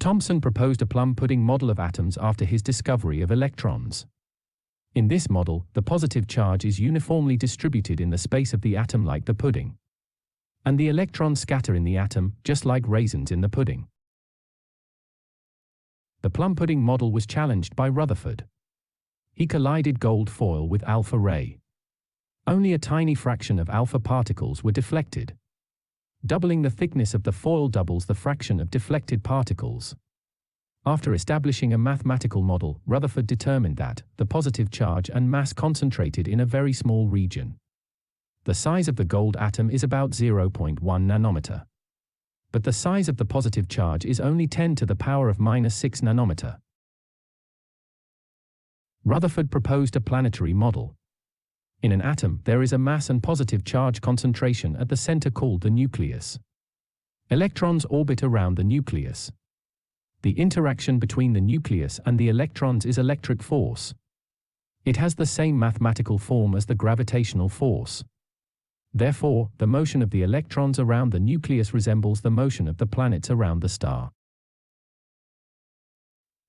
Thomson proposed a plum pudding model of atoms after his discovery of electrons. In this model, the positive charge is uniformly distributed in the space of the atom like the pudding. And the electrons scatter in the atom, just like raisins in the pudding. The plum pudding model was challenged by Rutherford. He collided gold foil with alpha ray. Only a tiny fraction of alpha particles were deflected. Doubling the thickness of the foil doubles the fraction of deflected particles. After establishing a mathematical model, Rutherford determined that the positive charge and mass concentrated in a very small region. The size of the gold atom is about 0.1 nanometer. But the size of the positive charge is only 10 to the power of -6 nanometer. Rutherford proposed a planetary model. In an atom, there is a mass and positive charge concentration at the center called the nucleus. Electrons orbit around the nucleus. The interaction between the nucleus and the electrons is electric force. It has the same mathematical form as the gravitational force. Therefore, the motion of the electrons around the nucleus resembles the motion of the planets around the star.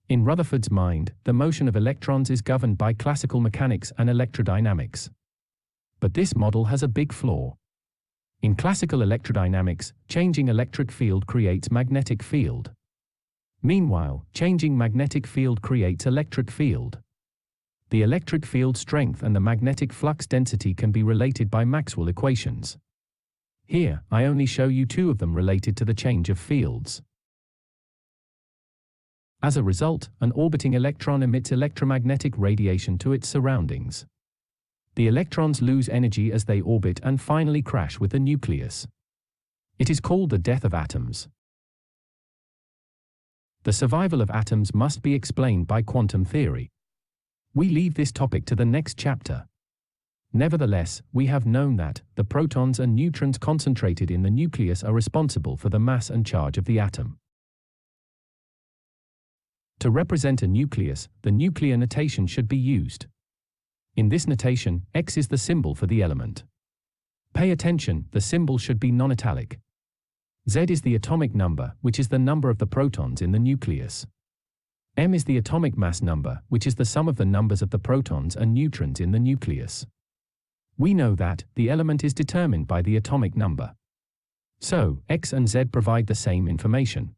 In Rutherford's mind, the motion of electrons is governed by classical mechanics and electrodynamics. But this model has a big flaw. In classical electrodynamics, changing electric field creates magnetic field. Meanwhile, changing magnetic field creates electric field. The electric field strength and the magnetic flux density can be related by Maxwell equations. Here, I only show you two of them related to the change of fields. As a result, an orbiting electron emits electromagnetic radiation to its surroundings. The electrons lose energy as they orbit and finally crash with the nucleus. It is called the death of atoms. The survival of atoms must be explained by quantum theory. We leave this topic to the next chapter. Nevertheless, we have known that the protons and neutrons concentrated in the nucleus are responsible for the mass and charge of the atom. To represent a nucleus, the nuclear notation should be used. In this notation, X is the symbol for the element. Pay attention, the symbol should be non-italic. Z is the atomic number, which is the number of the protons in the nucleus. M is the atomic mass number, which is the sum of the numbers of the protons and neutrons in the nucleus. We know that the element is determined by the atomic number. So, X and Z provide the same information.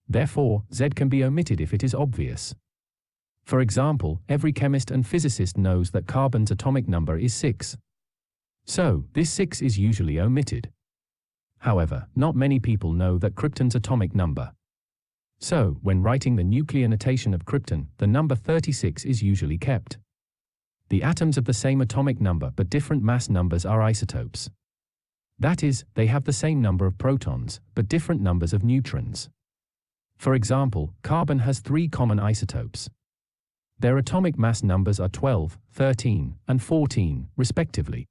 Therefore, Z can be omitted if it is obvious. For example, every chemist and physicist knows that carbon's atomic number is 6. So, this 6 is usually omitted. However, not many people know that krypton's atomic number. So, when writing the nuclear notation of krypton, the number 36 is usually kept. The atoms of the same atomic number but different mass numbers are isotopes. That is, they have the same number of protons, but different numbers of neutrons. For example, carbon has 3 common isotopes. Their atomic mass numbers are 12, 13, and 14, respectively.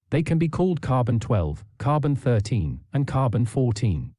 They can be called carbon 12, carbon 13, and carbon 14.